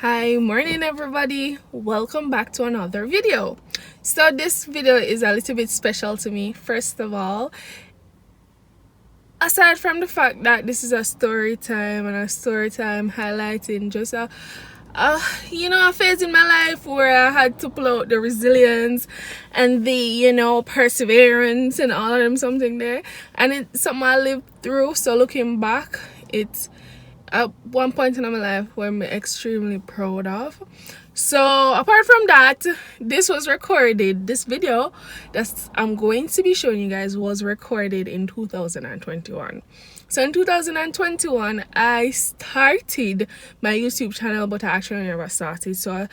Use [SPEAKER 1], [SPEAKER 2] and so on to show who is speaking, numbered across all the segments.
[SPEAKER 1] Hi, morning everybody. Welcome back to another video. So this video is a little bit special to me. First of all, aside from the fact that this is a story time and a story time highlighting just a phase in my life where I had to pull out the resilience and the perseverance and all of them something there, and it's something I lived through. So looking back, it's at one point in my life where I'm extremely proud of. So apart from that, this video that I'm going to be showing you guys was recorded in 2021. So in 2021 I started my YouTube channel, but I actually never started. So I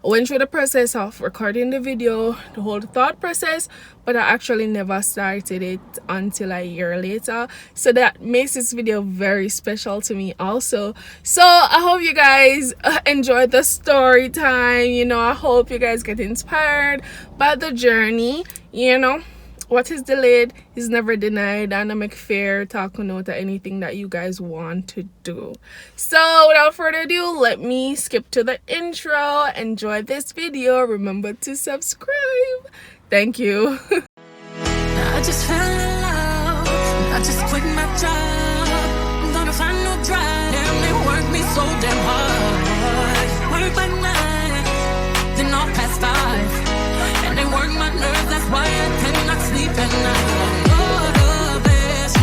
[SPEAKER 1] went through the process of recording the video, the whole thought process, but I actually never started it until a year later. So that makes this video very special to me also. So I hope you guys enjoyed the story time. I hope you guys get inspired by the journey. What is delayed is never denied, and I make fair talking out of anything that you guys want to do. So without further ado, let me skip to the intro. Enjoy this video. Remember to subscribe. Thank you.
[SPEAKER 2] I just fell in love. I just quit my job. I'm gonna find no drive. Damn, they work me so damn hard. Work by night, then all past 5. And they work my nerves, that's why I tend not sleep at night. Motivation.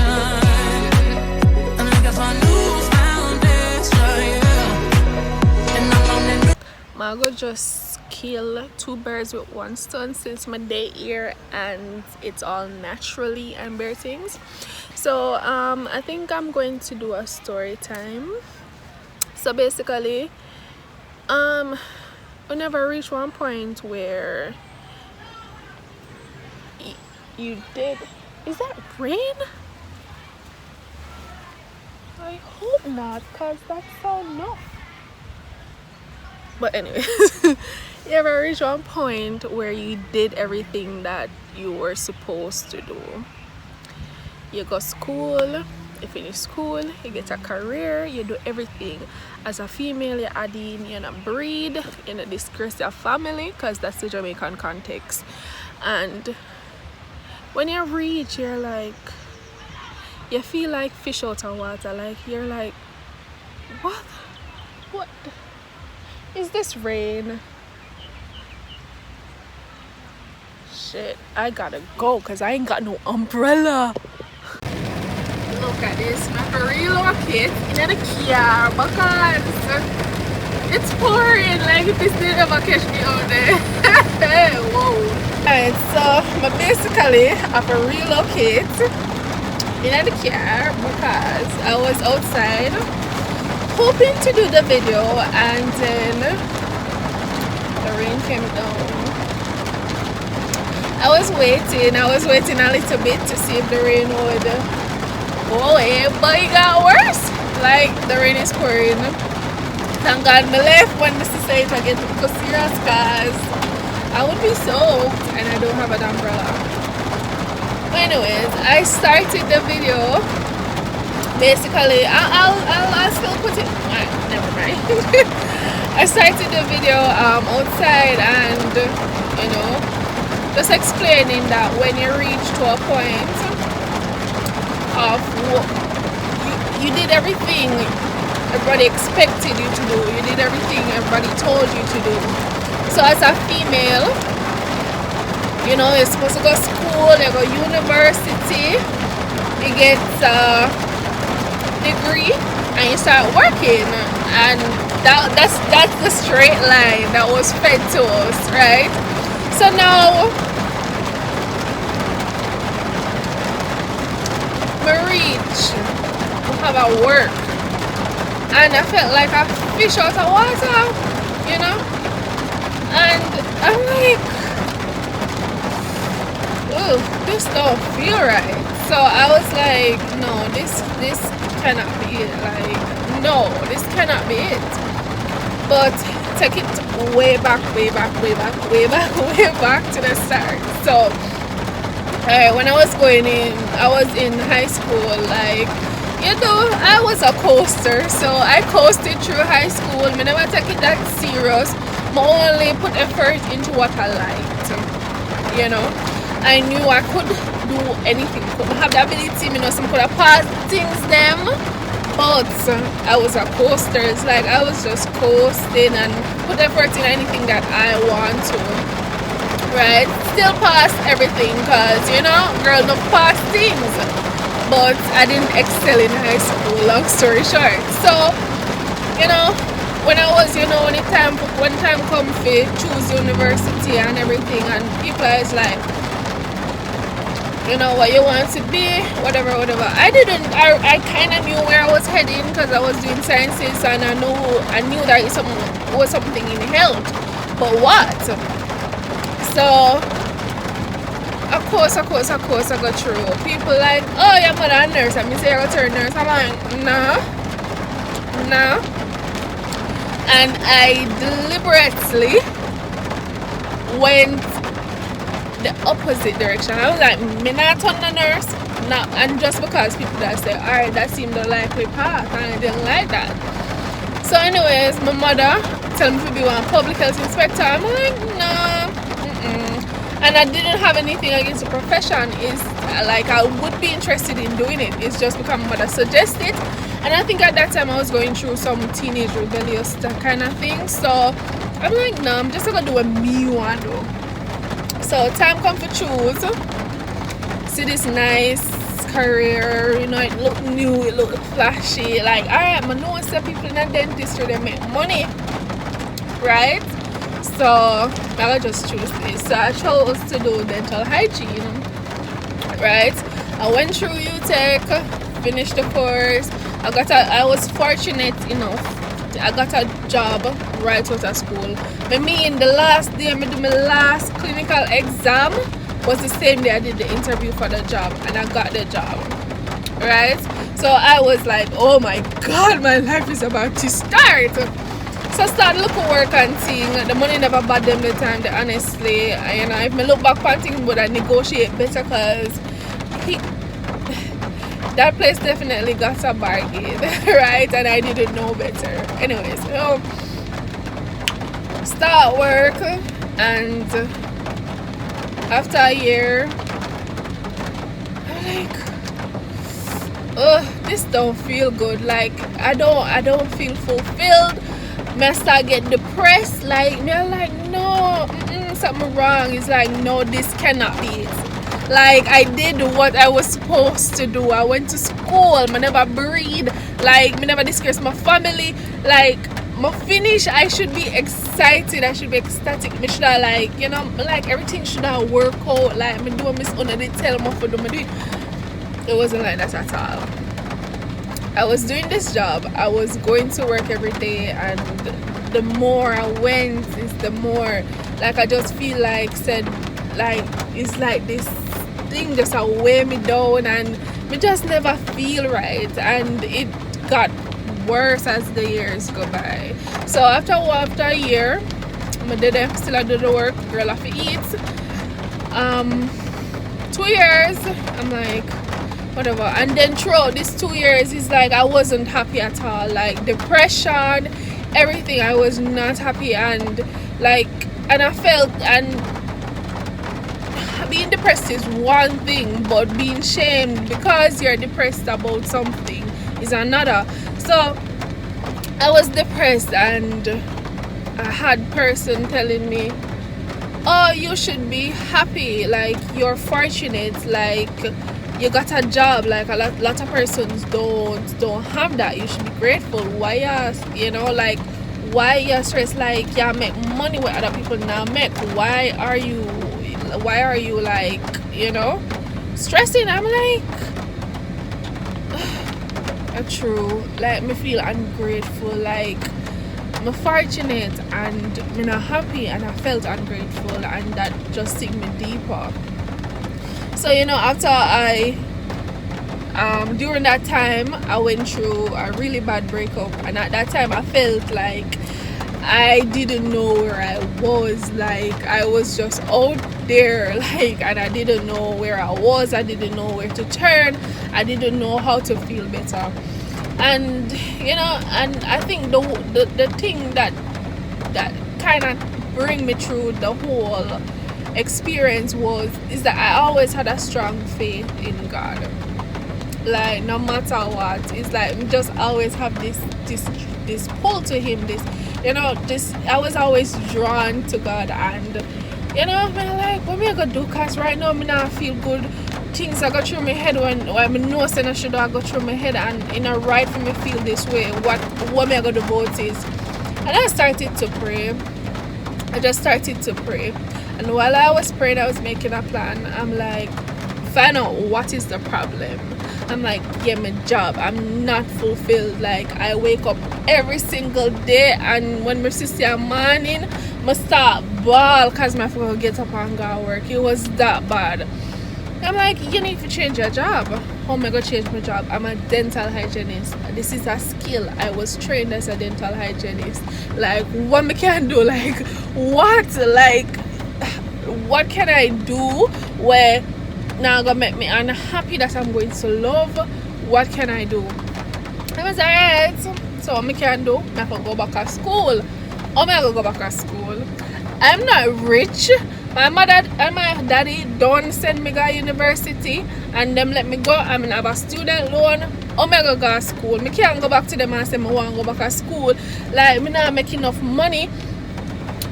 [SPEAKER 2] I'm looking for a new foundation, yeah. And I'm on the new.
[SPEAKER 1] Margo just kill 2 birds with 1 stone since my day here, and it's all naturally and bare things. So I think I'm going to do a story time. So basically we never reach one point where you did. Is that rain? I hope not, because that's so enough. But anyways, you ever reach one point where you did everything that you were supposed to do? You go school, you finish school, you get a career, you do everything. As a female, you're adding, breed, disgrace your family, because that's the Jamaican context. And when you reach, you're like, you feel like fish out of water. Like, you're like, what is this rain? Shit, I gotta go because I ain't got no umbrella. Look at this, I have to relocate in the car because it's pouring. Like, if it's still ever catch me out there. Whoa. Alright, so I basically have to relocate in the car because I was outside hoping to do the video, and then the rain came down. I was waiting a little bit to see if the rain would go away, but it got worse. Like, the rain is pouring. Thank God me left when this is saying I get to serious, because I would be soaked and I don't have an umbrella. But anyways, I started the video. Basically, I'll still put it. Never mind. I started the video outside, and just explaining that when you reach to a point of you did everything everybody expected you to do, you did everything everybody told you to do. So as a female, you're supposed to go to school, you go university, you get a degree, and you start working, and that's the straight line that was fed to us, right? So now we have a work, and I felt like a fish out of water, and I'm like, oh, this don't feel right. So I was like, no, this cannot be it. Like, no, this cannot be it. But take it way back to the start. So when I was in high school, like, you know, I was a coaster, so I coasted through high school. I never take it that serious. I only put effort into what I liked. You know, I knew I could do anything. Could have the ability, you know, some could have passed things them. But I was a coaster. It's like I was just coasting and put effort in anything that I want to. Right? Still pass everything because, you know, girl don't pass things. But I didn't excel in high school, long story short. So, you know, when I was, you know, when time come to choose university and everything, and people is like, you know, what you want to be, whatever. I kind of knew where I was heading because I was doing sciences, and I knew that it was something in health. But what? So, of course, I got through. People like, oh, you're a nurse. I mean, say I got to a nurse. I'm like, no. And I deliberately went the opposite direction. I was like, me not on the nurse. Not, and just because people that say, alright, that seemed the likely path, and I didn't like that. So anyways, my mother told me to be one public health inspector. I'm like, no. And I didn't have anything against the profession. It's like I would be interested in doing it. It's just because my mother suggested. And I think at that time I was going through some teenage rebellious kind of thing. So I'm like, no, I'm just gonna do what me want to do. So time come for choose. See this nice career, you know, it look new, it look flashy. Like, alright, I know some people in the dentistry, they make money, right? So I just choose this. So I chose to do dental hygiene, right? I went through UTech, finished the course. I was fortunate enough. I got a job right out of school. But me, in the last day I did my last clinical exam was the same day I did the interview for the job, and I got the job, right? So I was like, oh my god, my life is about to start. So I started looking work and thing. The money never bad them the time, honestly. You know, if I look back on things, but I negotiate better because that place definitely got a bargain, right? And I didn't know better. Anyways, so start work, and after a year, I'm like, oh, this don't feel good. Like I don't feel fulfilled. I start get depressed. Like me, I'm like, no, something wrong. It's like, no, this cannot be it. Like I did what I was supposed to do. I went to school. I never breathe. Like me never disgrace my family. Like my finish, I should be excited. I should be ecstatic. Me should have, like, you know, like everything should have work out. Like me do Miss Una, they tell me for do me do it. It wasn't like that at all. I was doing this job. I was going to work every day, and the more I went, is the more like I just feel like it's like this thing just weigh me down, and me just never feel right, and it got worse as the years go by. So after a year, I did it, still I do the work, girl have to eat. 2 years, I'm like, whatever. And then throughout these 2 years, it's like I wasn't happy at all. Like depression, everything, I was not happy, and I felt, and being depressed is one thing, but being shamed because you're depressed about something is another. So I was depressed, and I had person telling me, oh, you should be happy, like you're fortunate, like you got a job, like a lot of persons don't have that. You should be grateful. Why you know, like why you stressed, like you make money where other people now make? Why are you like, you know, stressing? I'm like, true, like me feel ungrateful, like I'm fortunate and I'm not happy, and I felt ungrateful, and that just took me deeper. So, you know, after during that time I went through a really bad breakup, and at that time I felt like I didn't know where I was. Like, I was just out there, like, and I didn't know where I was. I didn't know where to turn. I didn't know how to feel better. And and I think the thing that kind of bring me through the whole experience is that I always had a strong faith in God. Like, no matter what, it's like we just always have this pull to him, this I was always drawn to God. And I'm like, what am I gonna do? Cause right now I not feel good. Things I go through my head when I know saying I should have go through my head, and right for me feel this way. What am I gonna do about it? And I started to pray. I just started to pray. And while I was praying, I was making a plan. I'm like, find out what is the problem. I'm like, yeah, my job, I'm not fulfilled. Like, I wake up every single day, and when my sister morning, I start bawl because my phone get up and go to work. It was that bad. I'm like, you need to change your job. How am I going to change my job? I'm a dental hygienist. This is a skill. I was trained as a dental hygienist. Like, what I can do? Like, what? Like, what can I do where now gonna make me unhappy that I'm going to love? What can I do? I was alright. So what I can do? I can go back to school. How am I gonna go back to school? I'm not rich. My mother and my daddy don't send me to university, and them let me go. I mean, I have a student loan. How am I gonna go to school? I can't go back to them and say I want to go back to school. Like, I not make enough money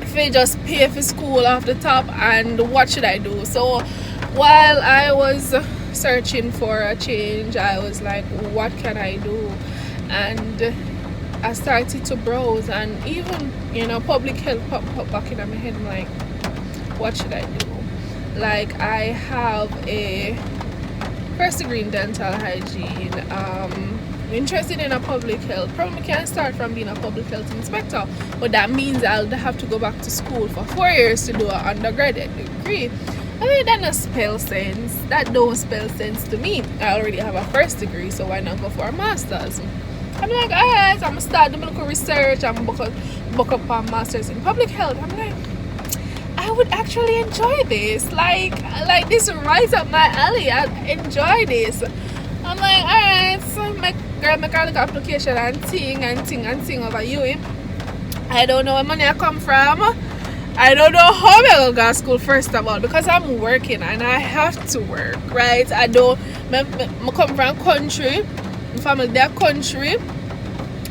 [SPEAKER 1] if I just pay for school off the top. And what should I do? So while I was searching for a change, I was like, what can I do? And I started to browse, and even public health popped back in my head. I'm like, what should I do? Like, I have a first degree in dental hygiene. Interested in a public health. Probably can't start from being a public health inspector, but that means I'll have to go back to school for 4 years to do an undergraduate degree. I mean, that don't spell sense. That don't spell sense to me. I already have a first degree, so why not go for a master's? I'm like, alright, I'm gonna start doing local research. I'm gonna book up a master's in public health. I'm like, I would actually enjoy this. Like this is right up my alley. I enjoy this. I'm like, alright, so make a look application and ting over you. I don't know where money I come from. I don't know how I'm gonna go to school, first of all, because I'm working and I have to work, right? I come from country, my family, their country.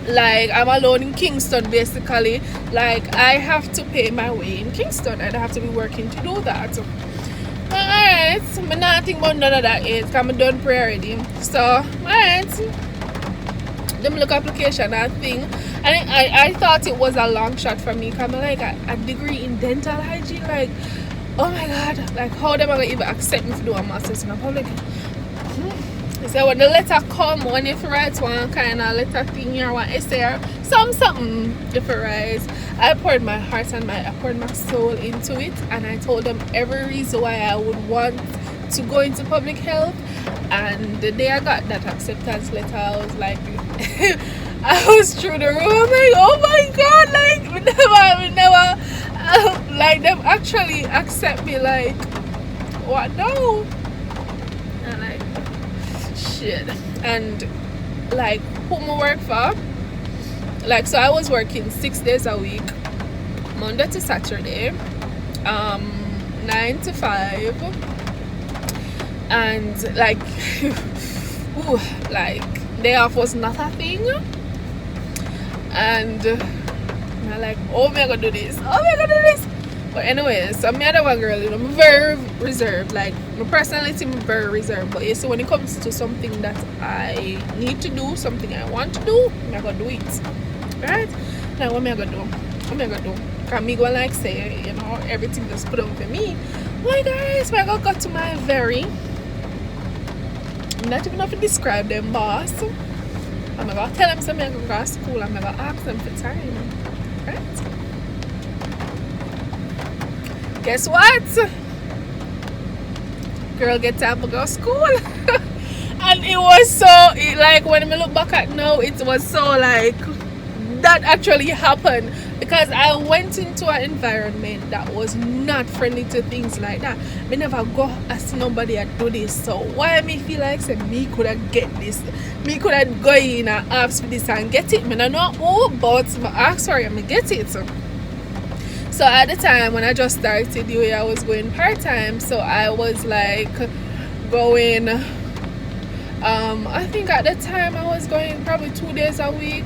[SPEAKER 1] Like, I'm alone in Kingston, basically. Like, I have to pay my way in Kingston, and I have to be working to do that. Alright, I'm not thinking about none of that yet, because I'm done prayer already. So, alright, them look application and thing. And I thought it was a long shot for me, because I'm like, a degree in dental hygiene. Like, oh my god, like, how them are going to even accept me to do a master's in a public? So when the letter come, when you write one kind of letter thing or one essay or something if you write, I poured my heart and I poured my soul into it, and I told them every reason why I would want to go into public health. And the day I got that acceptance letter, I was like, I was through the room. I'm like, oh my god, like we never like them actually accept me. Like, what? No. And like, shit. And like, whom I work for, like, so I was working 6 days a week, Monday to Saturday, 9 to 5, and like ooh, like day off was not a thing. And I'm like, oh my god, do this, oh my god, do this. But anyway, so me and one girl, I'm very reserved. Like, my personality, I'm very reserved. But yes, so when it comes to something that I need to do, something I want to do, I'm gonna do it. Right? Now, what am I gonna do? What am I gonna do? Because me go like say, everything just put on for me. Like, guys, I gonna go to my very, I'm not even enough to describe them, boss. I'm gonna tell them something, I'm gonna go to school, I'm gonna ask them for time. Right? Guess what? Girl get time to go to school. And it was so, like, when I look back at now, it was so like, that actually happened. because I went into an environment that was not friendly to things like that. Me never go ask nobody to do this. So why me feel like say me could have get this? Me could have go in and ask for this and get it. Me don't know who, but I ask for it and me get it. So at the time when I just started the way I was going part-time, so I was like going I think at the time I was going probably 2 days a week.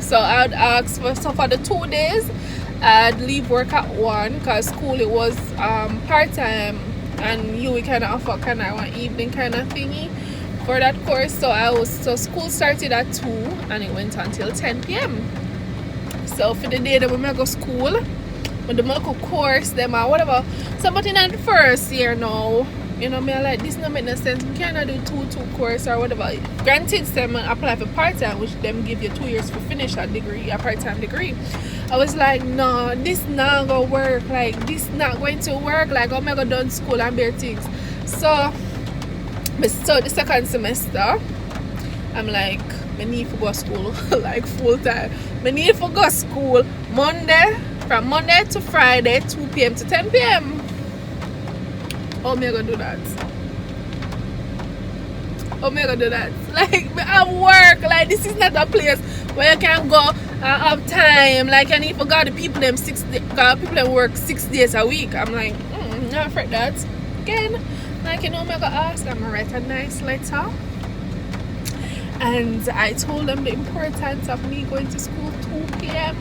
[SPEAKER 1] So I'd ask for the 2 days I'd leave work at 1 because school it was part-time and we kind of offer kind of one evening kind of thingy for that course. So school started at 2 and it went until 10 p.m. So for the day that we may go school with the medical course them or whatever, somebody in the first year now, you know, me like this no make no sense. We cannot do two course or whatever. Granted, them apply for part-time, which them give you 2 years to finish a degree, a part-time degree. I was like, no, this not gonna work. Like this not going to work. Like I'm gonna done school and bare things. So the second semester, I'm like, I need to go to school like full time. I need to go to school from Monday to Friday, 2 p.m. to 10 p.m. How am I gonna do that? How am I gonna do that? Like, I work. Like, this is not a place where you can go and have time. Like, I need to go to people them 6 days. People them work 6 days a week. I'm like, not afraid that. Again, like, you know, I'm gonna ask. I'm gonna write a nice letter. And I told them the importance of me going to school 2 p.m.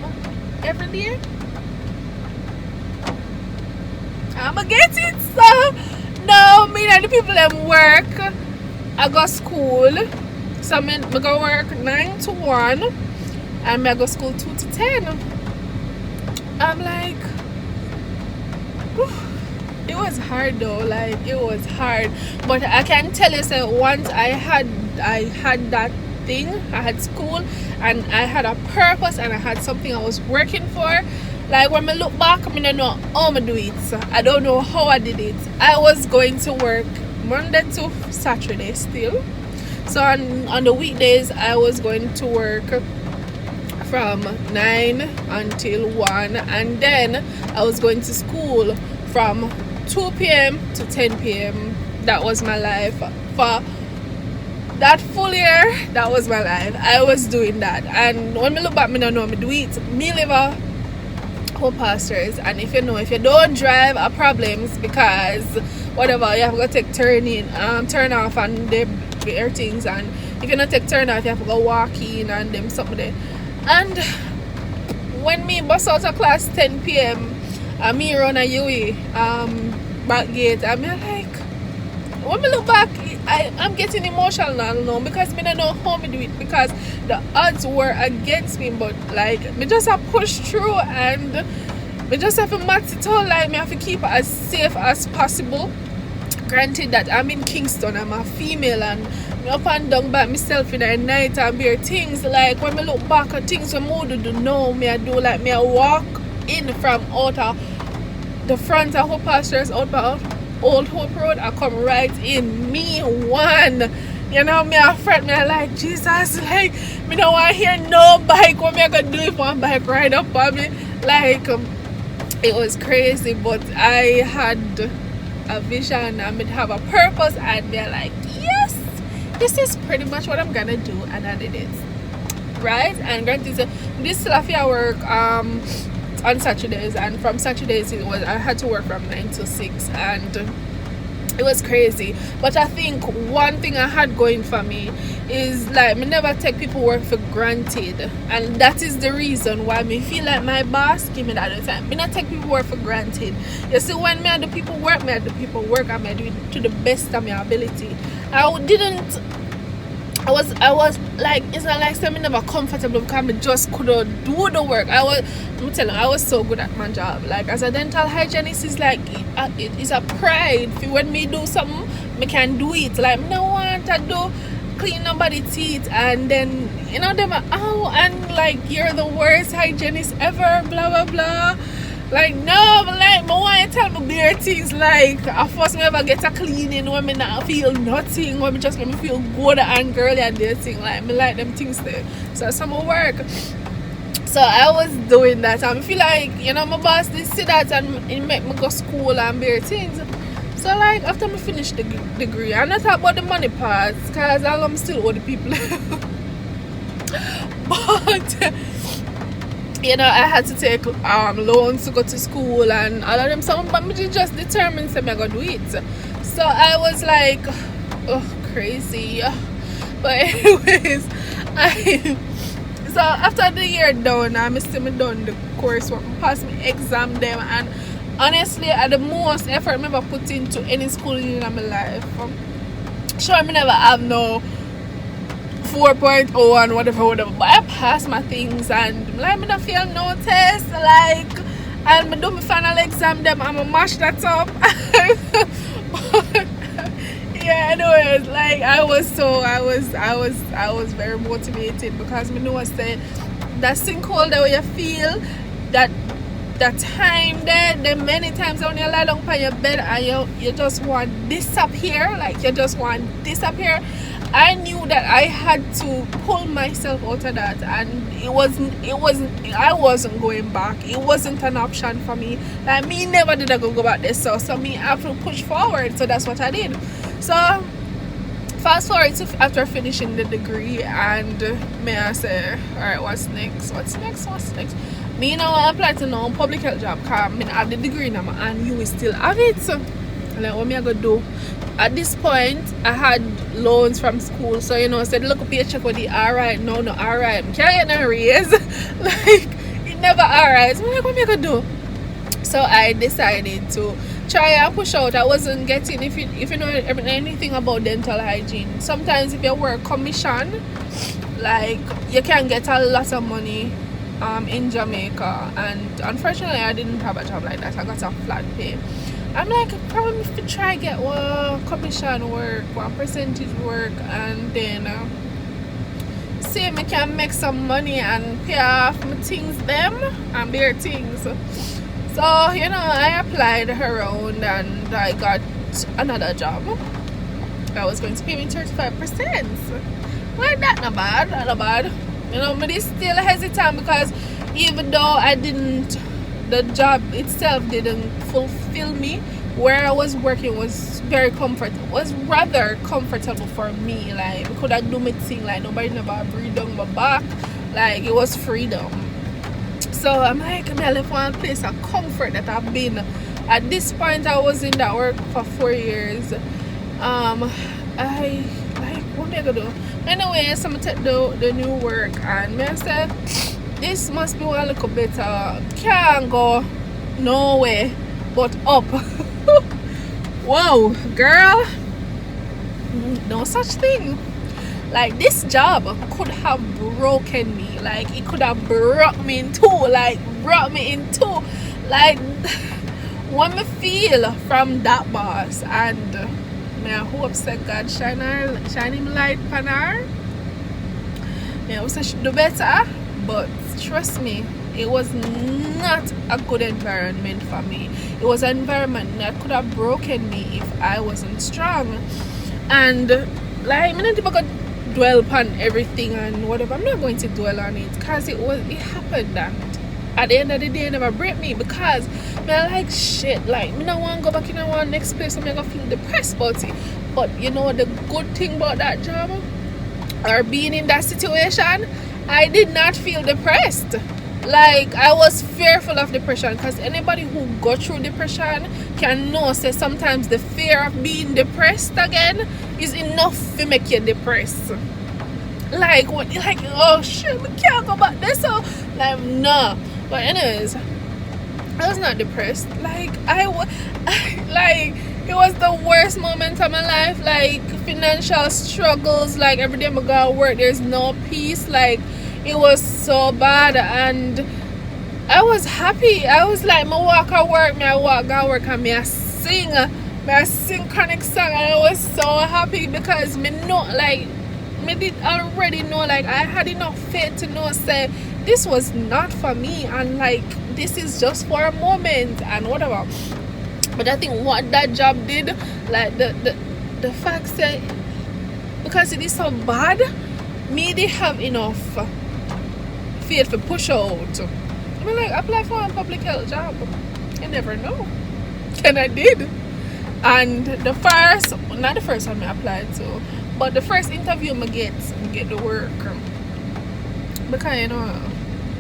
[SPEAKER 1] every day. I'ma get it. So now me and the people them work. I go school. So I go work 9 to 1 and I go school 2 to 10. I'm like, whew. It was hard though, like it was hard. But I can tell you, so once I had that thing, I had school and I had a purpose and I had something I was working for. Like when I look back, I don't know how I do it. I don't know how I did it. I was going to work Monday to Saturday still. So on the weekdays, I was going to work from 9 until 1. And then I was going to school from 2 p.m. to 10 p.m. That was my life. For that full year, that was my life. I was doing that. And when I look back, I don't know how I do it. Me live a pastors, and if you don't drive are problems because whatever you have to take turn off and their things, and if you not take turn off you have to go walk in and them something there. And when me bus out of class 10 p.m. Me run a UE back gate, I'm like, when I look back I'm getting emotional now because I don't know how to do it because the odds were against me, but like me just have push through and me just have to max it all. Like me have to keep it as safe as possible. Granted that I'm in Kingston, I'm a female and me up and down by myself in the night and bear things. Like when me look back at things when I do now, me I do like me I walk in from out of the front of Hope Pastures out by Old Hope Road, I come right in. Me one, you know, me a friend, me like Jesus, like me don't want to hear no bike. What me I gonna do if one bike ride up on me? Like it was crazy, but I had a vision. I would have a purpose, and be like, yes, this is pretty much what I'm gonna do, and I did it. Right? And granted, this still have to work on Saturdays, and from Saturdays I had to work from 9 to 6, and it was crazy. But I think one thing I had going for me is like me never take people work for granted, and that is the reason why me feel like my boss give me that all the time. Me not take people work for granted. You see, when me and the people work, and I do it to the best of my ability. I was like, it's not like I'm never comfortable because I just couldn't do the work. I was so good at my job. Like as a dental hygienist, it's like it's a pride. When me do something, I can do it. Like I don't want to do clean nobody's teeth and then you know them and like you're the worst hygienist ever, blah blah blah. Like no, but like I want to tell me bare things like I first me ever get a cleaning when me not feel nothing, when me just make me feel good and girly and their thing. Like me like them things there. So some work. So I was doing that. I feel like, my boss did see that and it make me go school and bear things. So like after I finish the degree, I'm not talk about the money part because I'm still owe the people. But I had to take loans to go to school and all of them. So but me just determined to me I gonna do it. So I was like, oh, crazy. But anyways, so after the year done, I still done the coursework, passed my exam them, and honestly, at the most effort I ever put into any schooling in my life. Sure, I never have no 4.0 and whatever, but I passed my things and like I don't feel no test, like, and I do my final exam them, I'm gonna mash that up. Yeah, anyways, like I was very motivated because I know I said that sinkhole that way you feel that time there, the many times when you lie down on your bed and you just want this up here, like you just want this up here. I knew that I had to pull myself out of that, and I wasn't going back. It wasn't an option for me. Like me never did I go back there, so me I have to push forward. So that's what I did. So fast forward to after finishing the degree, and may I say, alright, what's next? Me now I apply to no public health job because I have the degree now and you will still have it. So like what me I gonna do? At this point I had loans from school, so I said look up your check with the alright, no alright. Can't get no raise. Like it never alright. So I'm like, what me I gonna do? So I decided to try and push out. I wasn't getting, if you know anything about dental hygiene, sometimes if you work commission, like you can get a lot of money in Jamaica, and unfortunately I didn't have a job like that. I got a flat pay. I'm like, probably if you try get one commission work, one percentage work, and then see if I can make some money and pay off my things them and their things. So I applied around and I got another job that was going to pay me 35%. Like that, not bad. But it's still hesitant because even though the job itself didn't fulfill me, where I was working was rather comfortable for me. Like I could have do my thing, like nobody never breathe down my back, like it was freedom. So I'm like, I left one place of comfort that I've been. At this point I was in that work for 4 years. I like, what am I gonna do? Anyway, so I take the new work and I said this must be one little better. Can't go nowhere but up. Whoa, girl, no such thing. Like this job could have broken me. Like it could have broke me in two. Like what me feel from that boss, and may I hope that God shine him light upon her. May I hope she do better. But trust me, it was not a good environment for me. It was an environment that could have broken me if I wasn't strong. And like, I'm not even gonna dwell upon everything and whatever. I'm not going to dwell on it because it happened, and at the end of the day it never break me because I like shit. Like I don't want to go back in one next place, so I'm gonna feel depressed about it. But the good thing about that job or being in that situation, I did not feel depressed. Like I was fearful of depression, because anybody who go through depression can know say sometimes the fear of being depressed again is enough to make you depressed. Like what? Like, oh shit, we can't go back there. So like no. But anyways, I was not depressed. Like like it was the worst moment of my life. Like financial struggles. Like every day I go to work, there's no peace. Like it was so bad, and I was happy. I was like, I walk at work, and I sing chronic song, and I was so happy because me know, like, me did already know, like, I had enough faith to know, say, this was not for me, and like, this is just for a moment, and whatever. But I think what that job did, like, the fact that, because it is so bad, me did have enough faith for push out. I mean, like, apply for a public health job. You never know. And I did. And not the first one I applied to, but the first interview I get the work. Because, you know,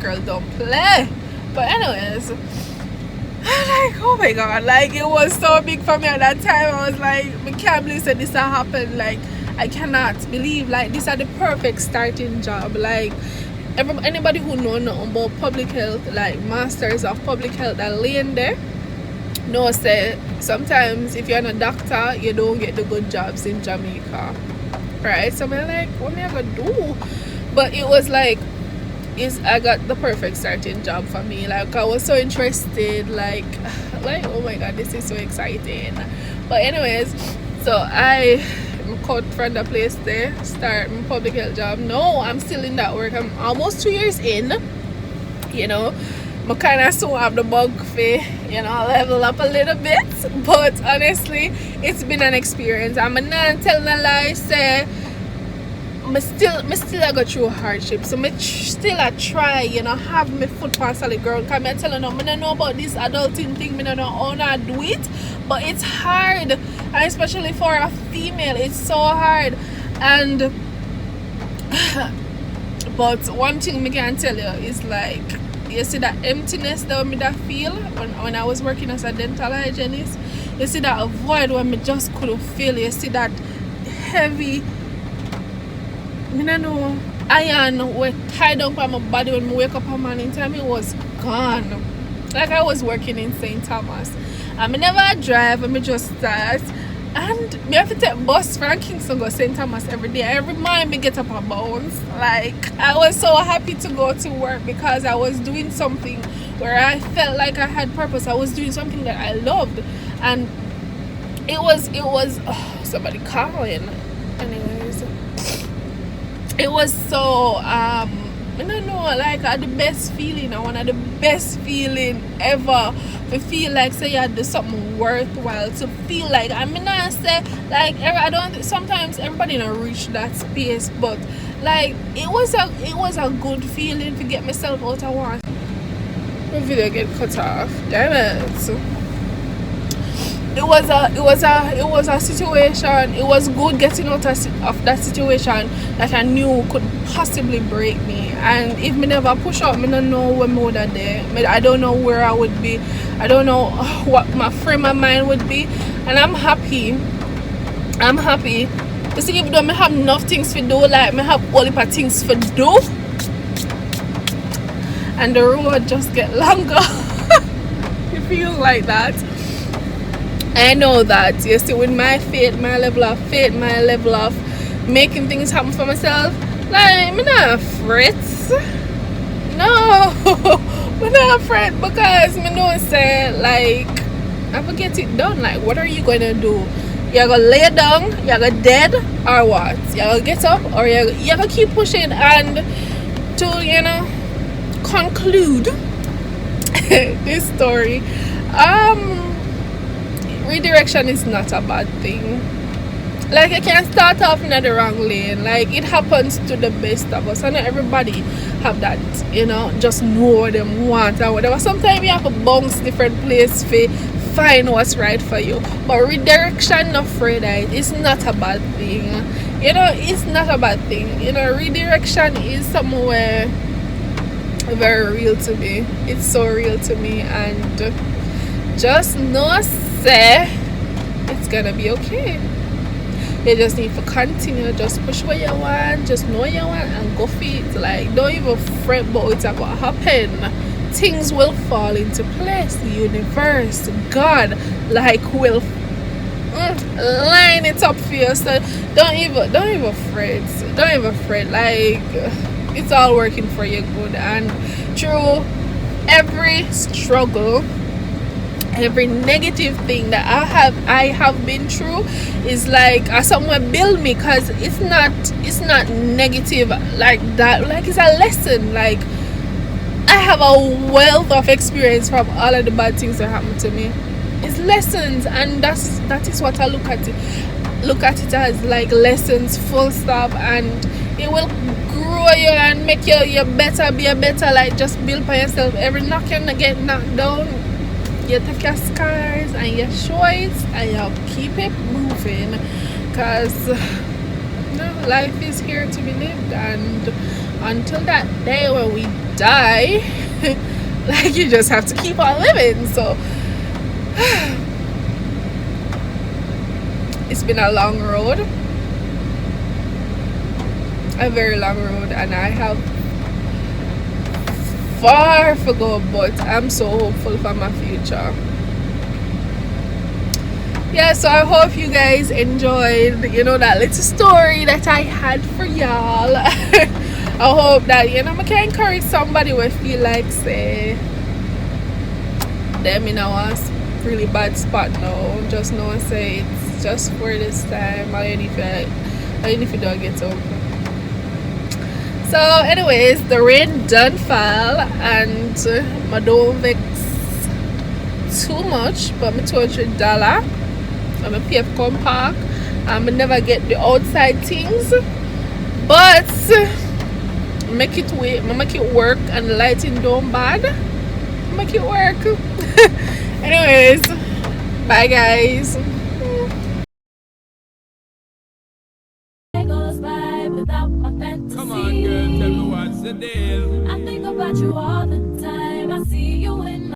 [SPEAKER 1] girl don't play. But anyways, I'm like, oh my god, like, it was so big for me at that time. I was like, I can't believe that this happened. Like, I cannot believe, like, this is the perfect starting job. Like, anybody who know nothing about public health, like masters of public health that lane there, know say sometimes if you're not a doctor, you don't get the good jobs in Jamaica, right? So I'm like, what am I gonna do? But it was like, I got the perfect starting job for me. Like, I was so interested, like oh my god, this is so exciting. But anyways, so I cut from the place there, start my public health job. No, I'm still in that work. I'm almost 2 years in, you know. I kind of still have the bug for, you know, level up a little bit. But honestly, it's been an experience. I'm not telling a lie, say I still I go through hardship. So I try, you know, have my foot on solid ground. Because I'm telling them, I don't know about this adulting thing, I don't know how to do it. But it's hard, and especially for a female, it's so hard. And but one thing I can tell you is, like, you see that emptiness that I feel when I was working as a dental hygienist. You see that void when I just couldn't feel. You see that heavy, I don't know, iron was tied up on my body when I wake up in the morning time. It was gone. Like, I was working in St. Thomas. I never drive, I just start. And I have to take bus from Kingston go St. Thomas every day. Every morning I get up and bounce. Like, I was so happy to go to work because I was doing something where I felt like I had purpose. I was doing something that I loved. And it was somebody calling. Anyways, it was so I don't know, like, I had the best feeling. One of the best feeling ever. To feel like, say, you do something worthwhile. To feel like, I mean, I say, like, sometimes everybody don't reach that space, but like, it was a good feeling to get myself out of one. My video get cut off. Damn it. It was a situation. It was good getting out of that situation that I knew could possibly break me. And if me never push up, me don't know where I would have there. I don't know where I would be. I don't know what my frame of mind would be. And I'm happy. You see, even though I have enough things to do, like I have all the things to do, and the road just get longer. It feels like that. I know that, you see, with my faith, my level of faith, my level of making things happen for myself, like, I'm not afraid. No, I'm not afraid, because I know, say, like, I will get it done. Like, what are you going to do? You're going to lay down, you're going to dead, or what? You're going to get up, or you're going to keep pushing. And to, you know, conclude this story, redirection is not a bad thing. Like, you can start off in the wrong lane. Like, it happens to the best of us. And not everybody have that, you know, just know what they want or whatever. Sometimes you have to bounce different place to find what's right for you. But redirection, not afraid of it. It's not a bad thing. You know, it's not a bad thing. You know, redirection is somewhere very real to me. It's so real to me. And just know, say, it's gonna be okay. You just need to continue, just push what you want, just know what you want, and go for it. Like, don't even fret about what's going to happen. Things will fall into place. The universe, God, like, will line it up for you. So don't even fret. Don't even fret. Like, it's all working for your good. And through every struggle, every negative thing that I have been through is like somewhere build me, because it's not negative like that. Like, it's a lesson. Like, I have a wealth of experience from all of the bad things that happened to me. It's lessons, and that is what I look at it as, like, lessons, full stop. And it will grow you and make you better, be a better, like just build by yourself. Every knock you get knocked down, you take your scars and you show it and you keep it moving, because life is here to be lived, and until that day when we die, like, you just have to keep on living. So it's been a long road, a very long road, and I have far to go, but I'm so hopeful for my future. Yeah, so I hope you guys enjoyed, that little story that I had for y'all. I hope that, I can encourage somebody who feel like, say, them in a really bad spot now. Just know, say, it's just for this time, or even if you don't get up. So anyways, the rain done fell, and I don't vex too much, but I told you $1. I'm a pay for come park. I never get the outside things, but make it work, and the lighting don't bad. Make it work. Anyways, bye guys.
[SPEAKER 2] Come on, girl, tell me what's the deal. I think about you all the